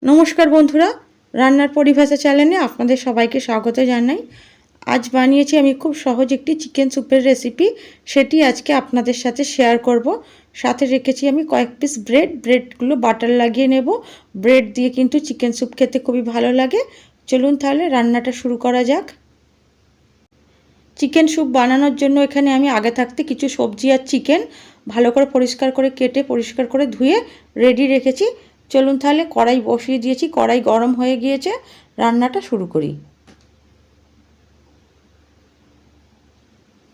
नमस्कार बंधुरा रान्नार परिभाषा चैनेले आपनादेर सबाइके स्वागत जानाई। आज बानिয়েছি আমি खूब सहज একটি चिकेन सूपर रेसिपि सेटी आजके आपनादेर साथे शेयर करब। साथे रेखेছি আমি কয়েক পিস ব্রেডগুলো বাটার লাগিয়ে নেব। ব্রেড দিয়ে কিন্তু চিকেন স্যুপ খেতে খুবই ভালো লাগে। চলুন তাহলে রান্নাটা শুরু করা যাক। চিকেন স্যুপ বানানোর জন্য এখানে আমি আগে থাকতে কিছু সবজি আর চিকেন ভালো করে পরিষ্কার করে কেটে পরিষ্কার করে ধুয়ে রেডি রেখেছি। চলুন তাহলে কড়াই বসিয়ে দিয়েছি, কড়াই গরম হয়ে গিয়েছে, রান্নাটা শুরু করি।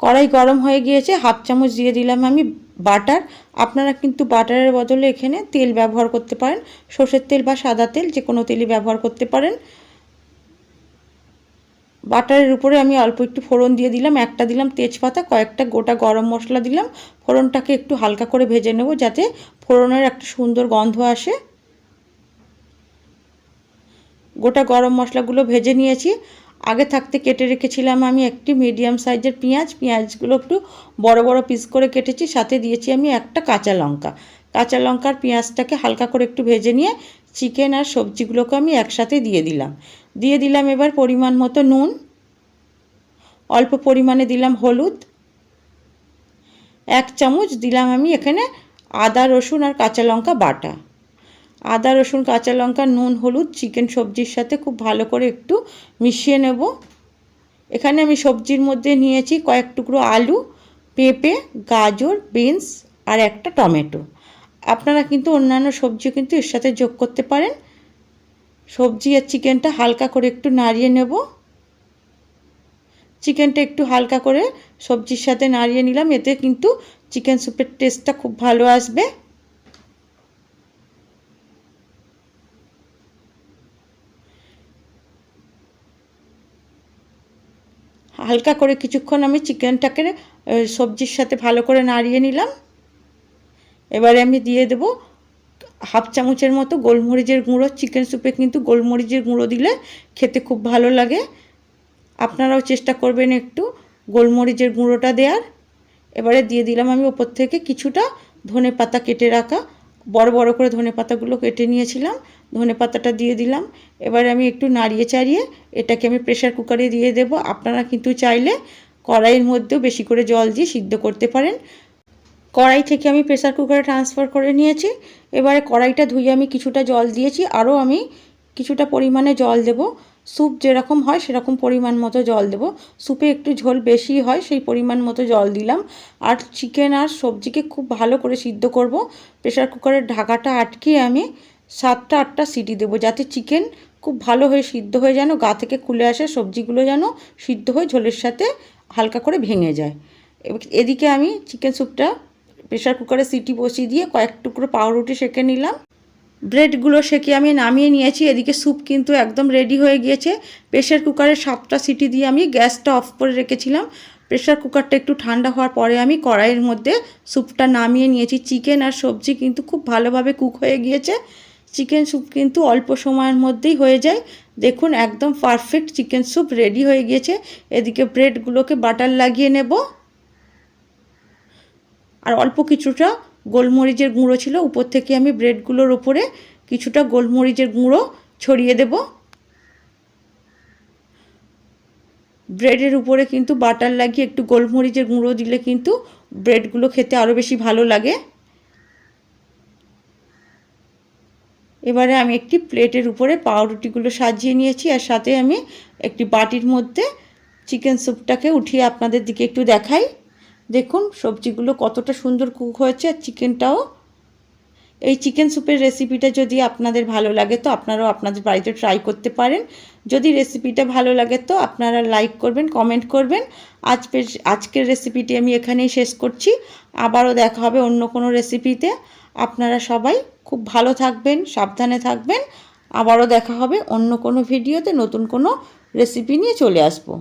কড়াই গরম হয়ে গিয়েছে, হাফ চামচ দিয়ে দিলাম আমি বাটার। আপনারা কিন্তু বাটারের বদলে এখানে তেল ব্যবহার করতে পারেন, সরষের তেল বা সাদা তেল যে কোনো তেলই ব্যবহার করতে পারেন। বাটারের উপরে আমি অল্প একটু ফোড়ন দিয়ে দিলাম, একটা দিলাম তেজপাতা, কয়েকটা গোটা গরম মশলা দিলাম। ফোড়নটাকে একটু হালকা করে ভেজে নেব যাতে ফোড়নের একটা সুন্দর গন্ধ আসে। গোটা গরম মশলাগুলো ভেজে নিয়েছি। আগে থাকতে কেটে রেখেছিলাম আমি একটি মিডিয়াম সাইজের পেঁয়াজগুলো একটু বড় বড় পিস করে কেটেছি। সাথে দিয়েছি আমি একটা কাঁচা লঙ্কার পেঁয়াজটাকে হালকা করে একটু ভেজে নিয়ে চিকেন আর সবজিগুলোকে আমি একসাথে দিয়ে দিলাম এবার পরিমাণ মতো নুন, অল্প পরিমাণে দিলাম হলুদ, 1 চামচ দিলাম আমি এখানে আদা রসুন আর কাঁচা লঙ্কা বাটা। আদা রসুন কাঁচা লঙ্কা নুন হলুদ চিকেন সবজির সাথে খুব ভালো করে একটু মিশিয়ে নেব। এখানে আমি সবজির মধ্যে নিয়েছি কয়েক টুকরো আলু, পেঁপে, গাজর, বিনস আর একটা টমেটো। আপনারা কিন্তু অন্যান্য সবজিও কিন্তু এর সাথে যোগ করতে পারেন। সবজি আর চিকেনটা হালকা করে একটু নাড়িয়ে নেব। চিকেনটা একটু হালকা করে সবজির সাথে নাড়িয়ে নিলাম, এতে কিন্তু চিকেন স্যুপের টেস্টটা খুব ভালো আসবে। হালকা করে কিছুক্ষণ আমি চিকেনটাকে সবজির সাথে ভালো করে নাড়িয়ে নিলাম। এবারে আমি দিয়ে দেব হাফ চামচের মতো গোলমরিচের গুঁড়ো। চিকেন স্যুপে কিন্তু গোলমরিচের গুঁড়ো দিলে খেতে খুব ভালো লাগে। আপনারাও চেষ্টা করবেন একটু গোলমরিচের গুঁড়োটা দেওয়ার। এবারে দিয়ে দিলাম আমি ওপর থেকে কিছুটা ধনেপাতা কেটে রাখা, বড় বড় করে ধনেপাতাগুলো কেটে নিয়েছিলাম, ধনেপাতাটা দিয়ে দিলাম। এবারে আমি একটু নাড়িয়ে চাড়িয়ে এটাকে আমি প্রেসার কুকারে দিয়ে দেব। আপনারা কিন্তু চাইলে কড়াইয়ের মধ্যেও বেশি করে জল দিয়ে সিদ্ধ করতে পারেন। কড়াই থেকে আমি প্রেসার কুকারে ট্রান্সফার করে নিয়েছি। এবারে কড়াইটা ধুয়ে আমি কিছুটা জল দিয়েছি, আরও আমি কিছুটা পরিমাণে জল দেব। স্যুপ যেরকম হয় সেরকম পরিমাণ মতো জল দেব। স্যুপে একটু ঝোল বেশি হয় সেই পরিমাণ মতো জল দিলাম। আর চিকেন আর সবজিকে খুব ভালো করে সিদ্ধ করব। প্রেসার কুকারের ঢাকাটা আটকিয়ে আমি 7টা 8টা সিটি দেবো যাতে চিকেন খুব ভালো হয়ে সিদ্ধ হয়ে যেন গা থেকে খুলে আসে, সবজিগুলো যেন সিদ্ধ হয়ে ঝোলের সাথে হালকা করে ভেঙে যায়। এদিকে আমি চিকেন স্যুপটা প্রেসার কুকারে সিটি বসিয়ে দিয়ে কয়েক টুকরো পাউরুটি সেঁকে নিলাম। ব্রেডগুলো সেঁকে আমি নামিয়ে নিয়েছি। এদিকে স্যুপ কিন্তু একদম রেডি হয়ে গিয়েছে। প্রেসার কুকারে 7টা সিটি দিয়ে আমি গ্যাসটা অফ করে রেখেছিলাম। প্রেসার কুকারটা একটু ঠান্ডা হওয়ার পরে আমি কড়াইয়ের মধ্যে স্যুপটা নামিয়ে নিয়েছি। চিকেন আর সবজি কিন্তু খুব ভালোভাবে কুক হয়ে গিয়েছে। চিকেন স্যুপ কিন্তু অল্প সময়ের মধ্যেই হয়ে যায়। দেখুন একদম পারফেক্ট চিকেন স্যুপ রেডি হয়ে গিয়েছে। এদিকে ব্রেডগুলোকে বাটার লাগিয়ে নেব। আর অল্প কিছুটা গোলমরিচের গুঁড়ো ছিল, উপর থেকে আমি ব্রেডগুলোর ওপরে কিছুটা গোলমরিচের গুঁড়ো ছড়িয়ে দেব। ব্রেডের উপরে কিন্তু বাটার লাগিয়ে একটু গোলমরিচের গুঁড়ো দিলে কিন্তু ব্রেডগুলো খেতে আরও বেশি ভালো লাগে। এবারে আমি একটি প্লেটের উপরে পাউরুটিগুলো সাজিয়ে নিয়েছি, আর সাথে আমি একটি বাটির মধ্যে চিকেন স্যুপটাকে উঠিয়ে আপনাদের দিকে একটু দেখাই। দেখুন সবজিগুলো কতটা সুন্দর কুক হয়েছে, আর চিকেনটাও। এই চিকেন স্যুপের রেসিপিটা যদি আপনাদের ভালো লাগে তো আপনারাও আপনাদের বাড়িতে ট্রাই করতে পারেন। যদি রেসিপিটা ভালো লাগে তো আপনারা লাইক করবেন, কমেন্ট করবেন। আজকের রেসিপিটি আমি এখানেই শেষ করছি। আবারও দেখা হবে অন্য কোনো রেসিপিতে। আপনারা সবাই খুব ভালো থাকবেন, সাবধানে থাকবেন। আবারও দেখা হবে অন্য কোনো ভিডিওতে, নতুন কোনো রেসিপি নিয়ে চলে আসবো।